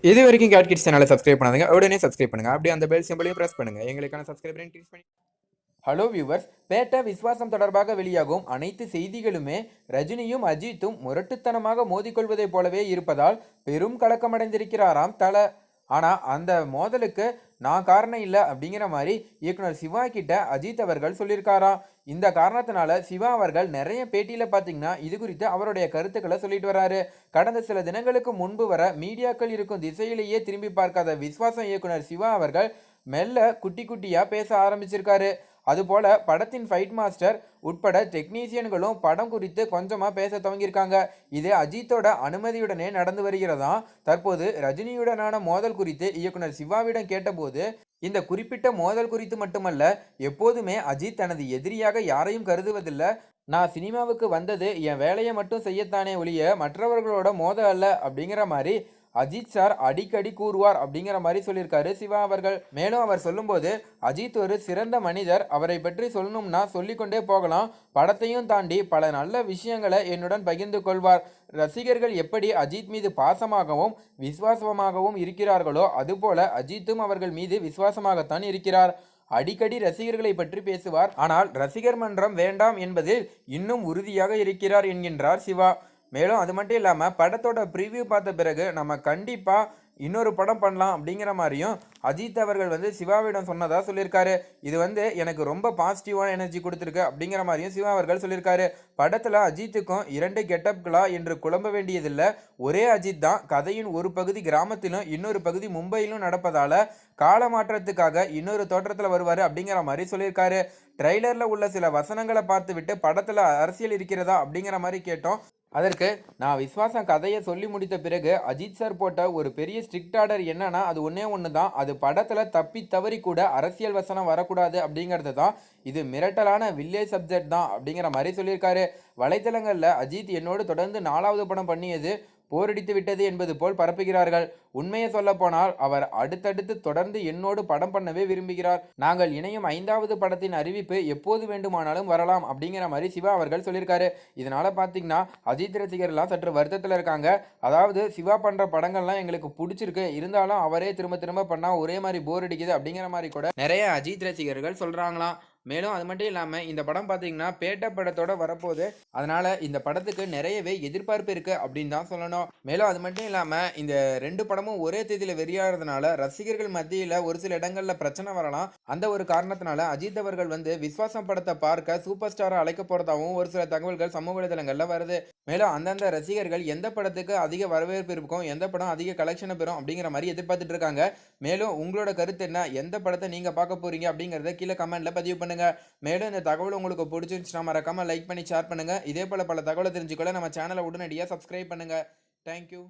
இது வரைக்கும் gate kids சேனலை சப்ஸ்கிரைப் பண்ணாதீங்க, உடனே சப்ஸ்கிரைப் பண்ணுங்க. அப்படியே அந்த பெல் சிம்பளையும் பிரஸ் பண்ணுங்க. எங்களுக்கான சப்ஸ்கிரைபரை இன்க்ரீஸ் பண்ணி. ஹலோ வியூவர்ஸ், பேட்ட விஸ்வாசம் தொடர்பாக வெளியாகும் அனைத்து செய்திகளுமே ரஜினியும் அஜித்தும் முரட்டுத்தனமாக மோதிக்கொள்வதைப் போலவே இருப்பதால் பெரும் கலக்கமடைந்திருக்கிறாராம் தல. ஆனா அந்த மோதலுக்கு நான் காரணம் இல்லை அப்படிங்கிற மாதிரி இயக்குனர் சிவா கிட்ட அஜித் அவர்கள் சொல்லியிருக்காராம். இந்த காரணத்தினால சிவா அவர்கள் நிறைய பேட்டியில பாத்தீங்கன்னா இது குறித்து அவருடைய கருத்துக்களை சொல்லிட்டு வர்றாரு. கடந்த சில தினங்களுக்கு முன்பு வர மீடியாக்கள் இருக்கும் திசையிலேயே திரும்பி பார்க்காத விஸ்வாசம் இயக்குனர் சிவா அவர்கள் மெல்ல குட்டி குட்டியா பேச ஆரம்பிச்சிருக்காரு. அதுபோல படத்தின் ஃபைட் மாஸ்டர் உட்பட டெக்னீசியன்களும் படம் குறித்து கொஞ்சமா பேச துவங்கியிருக்காங்க. இது அஜித்தோட அனுமதியுடனே நடந்து வருகிறதா. தற்போது ரஜினியுடனான மோதல் குறித்து இயக்குனர் சிவாவிடம் கேட்டபோது இந்த குறிப்பிட்ட மோதல் குறித்து மட்டுமல்ல, எப்போதுமே அஜித் தனது எதிரியாக யாரையும் கருதுவதில்லை. நான் சினிமாவுக்கு வந்தது என் வேலையை மட்டும் செய்யத்தானே ஒழிய மற்றவர்களோட மோத அல்ல அப்படிங்கிற மாதிரி அஜித் சார் அடிக்கடி கூறுவார் அப்படிங்கிற மாதிரி சொல்லியிருக்காரு சிவா அவர்கள். மேலும் அவர் சொல்லும்போது, அஜித் ஒரு சிறந்த மனிதர், அவரை பற்றி சொல்லணும்னா சொல்லிக்கொண்டே போகலாம். படத்தையும் தாண்டி பல நல்ல விஷயங்களை என்னுடன் பகிர்ந்து கொள்வார். ரசிகர்கள் எப்படி அஜித் மீது பாசமாகவும் விசுவாசமாகவும் இருக்கிறார்களோ அதுபோல அஜித்தும் அவர்கள் மீது விசுவாசமாகத்தான் இருக்கிறார். அடிக்கடி ரசிகர்களை பற்றி பேசுவார், ஆனால் ரசிகர் மன்றம் வேண்டாம் என்பதில் இன்னும் உறுதியாக இருக்கிறார் என்கின்றார் சிவா. மேலும் அது மட்டும் இல்லாமல் படத்தோட ப்ரிவ்யூ பார்த்த பிறகு நம்ம கண்டிப்பாக இன்னொரு படம் பண்ணலாம் அப்படிங்கிற மாதிரியும் அஜித் அவர்கள் சிவாவிடம் சொன்னதாக சொல்லியிருக்காரு. இது எனக்கு ரொம்ப பாசிட்டிவான எனர்ஜி கொடுத்துருக்கு அப்படிங்கிற மாதிரியும் சிவா அவர்கள் சொல்லியிருக்காரு. படத்தில் அஜித்துக்கும் 2 கெட்டப்களா என்று குழம்ப வேண்டியதில்லை. ஒரே அஜித் தான். கதையின் ஒரு பகுதி கிராமத்திலும் இன்னொரு பகுதி மும்பையிலும் நடப்பதால் கால மாற்றத்துக்காக இன்னொரு தோற்றத்தில் வருவார் அப்படிங்கிற மாதிரி சொல்லியிருக்காரு. ட்ரெய்லரில் உள்ள சில வசனங்களை பார்த்துவிட்டு படத்தில் அரசியல் இருக்கிறதா அப்படிங்கிற மாதிரி கேட்டோம். அதற்கு நான் விஸ்வாசம் கதையை சொல்லி முடித்த பிறகு அஜித் சார் போட்ட ஒரு பெரிய ஸ்ட்ரிக்ட் ஆர்டர் என்னன்னா அது ஒன்று தான். அது படத்தில் தப்பி தவறி கூட அரசியல் வசனம் வரக்கூடாது அப்படிங்கிறது தான். இது மிரட்டலான வில்லேஜ் சப்ஜெக்ட் தான் அப்படிங்கிற மாதிரி சொல்லியிருக்காரு. வலைத்தளங்களில் அஜித் என்னோடு தொடர்ந்து 4வது படம் பண்ணியது போரடித்து விட்டது என்பது போல் பரப்புகிறார்கள். உண்மையை சொல்ல போனால் அவர் அடுத்தடுத்து தொடர்ந்து என்னோடு படம் பண்ணவே விரும்புகிறார். நாங்கள் இணையும் 5வது படத்தின் அறிவிப்பு எப்போது வேண்டுமானாலும் வரலாம் அப்படிங்கிற மாதிரி சிவா அவர்கள் சொல்லியிருக்காரு. இதனால பார்த்தீங்கன்னா அஜித் ரசிகர்லாம் சற்று வருத்தத்தில் இருக்காங்க. அதாவது சிவா பண்ணுற படங்கள்லாம் எங்களுக்கு பிடிச்சிருக்கு, இருந்தாலும் அவரே திரும்ப திரும்ப பண்ணால் ஒரே மாதிரி போர் அடிக்குது அப்படிங்கிற மாதிரி கூட நிறைய அஜித் ரசிகர்கள் சொல்கிறாங்களாம். மேலும் அது மட்டும் இல்லாமல் இந்த படம் பார்த்தீங்கன்னா பேட்ட படத்தோட வரப்போகுது. அதனால இந்த படத்துக்கு நிறையவே எதிர்பார்ப்பு இருக்கு அப்படின்னு தான் சொல்லணும். மேலும் அது மட்டும் இல்லாமல் இந்த 2 படமும் ஒரே தேதியில் வெளியாகிறதுனால ரசிகர்கள் மத்தியில் ஒரு சில இடங்களில் பிரச்சனை வரலாம். அந்த ஒரு காரணத்தினால அஜித் அவர்கள் விஸ்வாசம் படத்தை பார்க்க சூப்பர் ஸ்டாரை அழைக்க போறதாகவும் ஒரு சில தகவல்கள் சமூக வலைதளங்களில் வருது. மேலும் அந்தந்த ரசிகர்கள் எந்த படத்துக்கு அதிக வரவேற்பு இருக்கும், எந்த படம் அதிக கலெக்ஷனை பெறும் அப்படிங்கிற மாதிரி எதிர்பார்த்துட்டு இருக்காங்க. மேலும் உங்களோட கருத்து என்ன, எந்த படத்தை நீங்க பார்க்க போறீங்க அப்படிங்கறத கீழே கமெண்ட்ல பதிவு பண்ணுங்க. மேலும் இந்த தகவல் உங்களுக்கு பிடிச்சிருந்துச்சுன்னா மறக்காம லைக் பண்ணி ஷேர் பண்ணுங்க. இதே போல பல தகவலை தெரிஞ்சுக்கொள்ள நம்ம சேனலை உடனடியாக சப்ஸ்கிரைப் பண்ணுங்க. தேங்க்யூ.